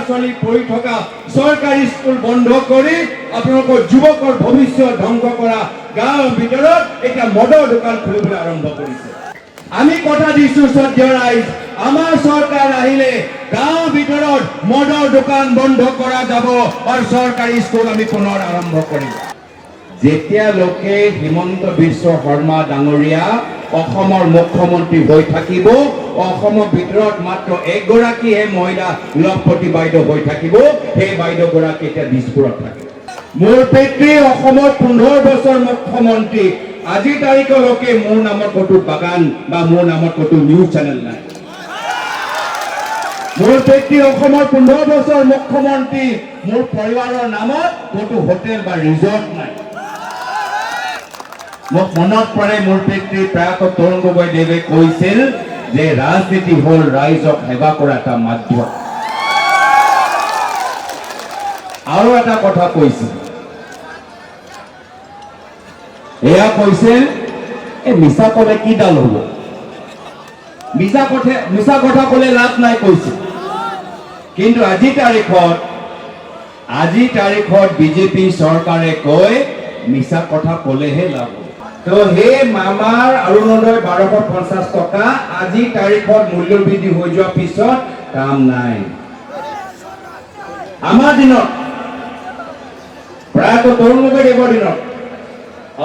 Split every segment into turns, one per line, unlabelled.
ছোৱালী পঢ়ি থকা চৰকাৰী স্কুল বন্ধ কৰি আপোনালোকৰ যুৱকৰ ভৱিষ্যত ধ্বংস কৰা গাঁৱৰ ভিতৰত এতিয়া মদৰ দোকান খুলিবলৈ আৰম্ভ কৰিছে। আমি কথা দিছো শ্ৰদ্ধেয় ৰাইজ, আমাৰ চৰকাৰ আহিলে গাঁৱৰ ভিতৰত মদৰ দোকান বন্ধ কৰা যাব আৰু চৰকাৰী স্কুল আমি পুনৰ আৰম্ভ কৰিম। যেতিয়ালৈকে হিমন্ত বিশ্ব শৰ্মা ডাঙৰীয়া অসমৰ মুখ্যমন্ত্ৰী হৈ থাকিব, অসমৰ ভিতৰত মাত্ৰ এগৰাকীহে মহিলা লখপতি বাইদেউ হৈ থাকিব, সেই বাইদেউগৰাকী এতিয়া দিছপুৰত থাকে। মোৰ পিতৃ অসমৰ 15 বছৰ মুখ্যমন্ত্ৰী, আজি তাৰিখলৈকে মোৰ নামত ক'তো বাগান বা মোৰ নামত ক'তো নিউজ চেনেল নাই। মোৰ পিতৃ অসমৰ 15 বছৰ মুখ্যমন্ত্ৰী, মোৰ পৰিবাৰৰ নামত ক'তো হোটেল বা ৰিজৰ্ট নাই। মোক মনত পৰে মোৰ পিতৃ প্ৰয়াত তৰুণ গগৈদেৱে কৈছিল যে ৰাজনীতি হ'ল ৰাইজক সেৱা কৰা এটা মাধ্যম। আৰু এটা কথা কৈছিল, এয়া কৈছিল এই মিছা ক'লে কি ডাল হ'ব, মিছা কথা ক'লে লাভ নাই কৈছিল। কিন্তু আজি তাৰিখত বিজেপি চৰকাৰে কয় মিছা কথা ক'লেহে লাভ হ'ব। তো সেই মামাৰ অৰুণোদয় 1250 টকা আজি তাৰিখত মূল্য বৃদ্ধি হৈ যোৱাৰ পিছত কাম নাই। আমাৰ দিনত প্ৰয়াত তৰুণ গগৈদেৱৰ দিনত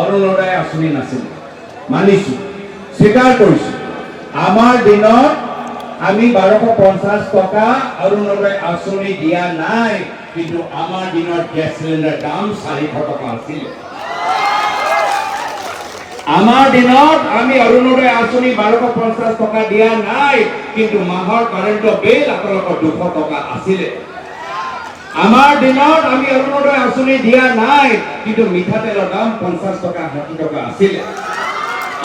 অৰুণোদয় আঁচনি নাছিল, মানিছো, স্বীকাৰ কৰিছো। আমাৰ দিনত আমি 1250 টকা অৰুণোদয় আঁচনি দিয়া নাই, কিন্তু আমাৰ দিনত গেছ চিলিণ্ডাৰ দাম 400 টকা আছিল। আমাৰ দিনত আমি অৰুণোদয় আঁচনি 1250 টকা দিয়া নাই, কিন্তু মাহৰ কাৰেণ্টৰ বিল আপোনালোকৰ 200 টকা আছিলে। আমাৰ দিনত আমি অৰুণোদয় আঁচনি দিয়া নাই, কিন্তু মিঠাতেলৰ দাম 50 টকা 60 টকা আছিলে।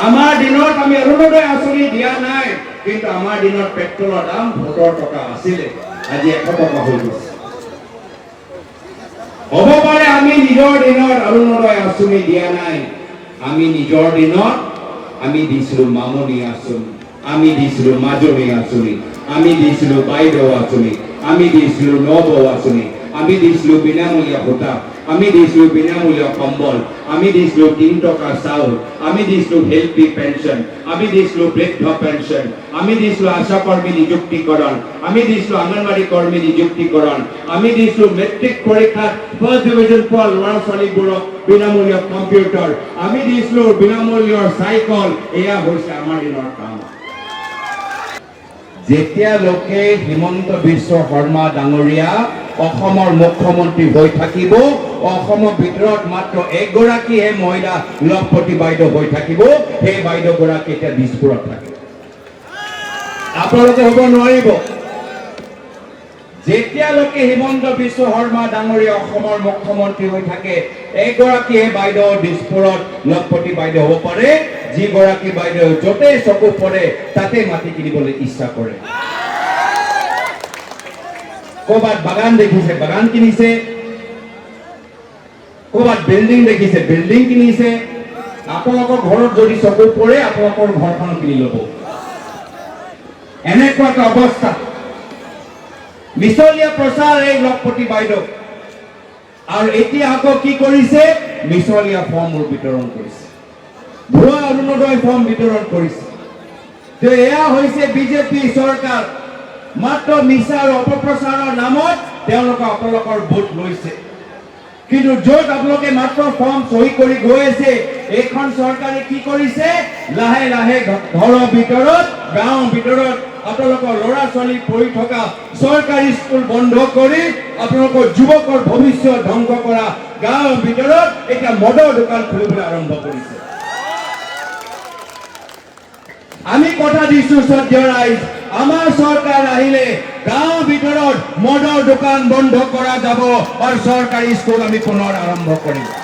আমাৰ দিনত আমি অৰুণোদয় আঁচনি দিয়া নাই, কিন্তু আমাৰ দিনত পেট্ৰলৰ দাম 70 টকা আছিলে, আজি 100 টকা হৈ গৈছে। হ'ব পাৰে আমি নিজৰ দিনত অৰুণোদয় আঁচনি দিয়া নাই, আমি নিজৰ দিনত আমি দিছিলো মামনি আঁচনি, আমি দিছিলো মাজনী আঁচনি, আমি দিছিলো বাইদেউ আঁচনি, আমি দিছিলো নবৌ আঁচনি, আমি দিছিলো বিনামূলীয়া ভোটা, আমি দিছিলো বিনামূলীয়া কম্বল, আমি দিছিলো 3 টকা চাউল, আমি দিছিলো হেলথি পেনশন, আমি দিছিলো বৃদ্ধ পেনশন, আমি দিছিলো আশা কৰ্মী নিযুক্তিকৰণ, আমি দিছিলো অঙ্গনবাড়ী কৰ্মী নিযুক্তিকৰণ, আমি দিছিলো মেট্ৰিক পৰীক্ষাত ফাৰ্ষ্ট ডিভিজন পোৱা ল'ৰা ছোৱালীবোৰক বিনামূলীয়া কম্পিউটাৰ, আমি দিছিলো বিনামূলীয়া চাইকেল। এয়া হৈছে আমাৰ দিনৰ কাম। যেতিয়ালৈকে হিমন্ত বিশ্ব শৰ্মা ডাঙৰীয়া অসমৰ মুখ্যমন্ত্ৰী হৈ থাকিব, অসমৰ ভিতৰত মাত্ৰ এগৰাকীহে মহিলা লখপতি বাইদেউ হৈ থাকিব, সেই বাইদেউগৰাকী এতিয়া দিছপুৰত থাকে। আপোনালোকে হ'ব নোৱাৰিব। যেতিয়ালৈকে হিমন্ত বিশ্ব শৰ্মা ডাঙৰীয়া অসমৰ মুখ্যমন্ত্ৰী হৈ থাকে, এগৰাকীহে বাইদেউ দিছপুৰত লখপতি বাইদেউ হ'ব পাৰে, যিগৰাকী বাইদেউ য'তেই চকু পৰে তাতে মাটি কিনিবলৈ ইচ্ছা কৰে। ক'ৰবাত বাগান দেখিছে, বাগান কিনিছে, ক'ৰবাত বিল্ডিং দেখিছে, বিল্ডিং কিনিছে। আপোনালোকৰ ঘৰত যদি চকু পৰে আপোনালোকৰ ঘৰখন কিনি ল'ব। এনেকুৱা এটা অৱস্থা। মিছলীয়া প্ৰচাৰ এই লখপতি বাইদেউ। আৰু এতিয়া আকৌ কি কৰিছে, মিছলীয়া ফৰ্মবোৰ বিতৰণ কৰিছে, ভুৱা অৰুণোদয় ফৰ্ম বিতৰণ কৰিছে। এয়া হৈছে বিজেপি চৰকাৰ। মাত্ৰ মিছা আৰু অপপ্ৰচাৰৰ নামত তেওঁলোকে আপোনালোকৰ ভোট লৈছে, কিন্তু য'ত আপোনালোকে মাত্ৰ ফৰ্ম চহী কৰি গৈ আছে, এইখন চৰকাৰে কি কৰিছে, লাহে লাহে ঘৰৰ ভিতৰত গাঁৱৰ ভিতৰত আপোনালোকৰ ল'ৰা ছোৱালী পঢ়ি থকা চৰকাৰী স্কুল বন্ধ কৰি আপোনালোকৰ যুৱকৰ ভৱিষ্যত ধ্বংস কৰা গাঁৱৰ ভিতৰত এতিয়া মদৰ দোকান খুলিবলৈ আৰম্ভ কৰিছে। আমি কথা দিছো শ্ৰদ্ধেয় ৰাইজ, আমাৰ চৰকাৰ আহিলে গাঁৱৰ ভিতৰত মদৰ দোকান বন্ধ কৰা যাব আৰু চৰকাৰী স্কুল আমি পুনৰ আৰম্ভ কৰিম।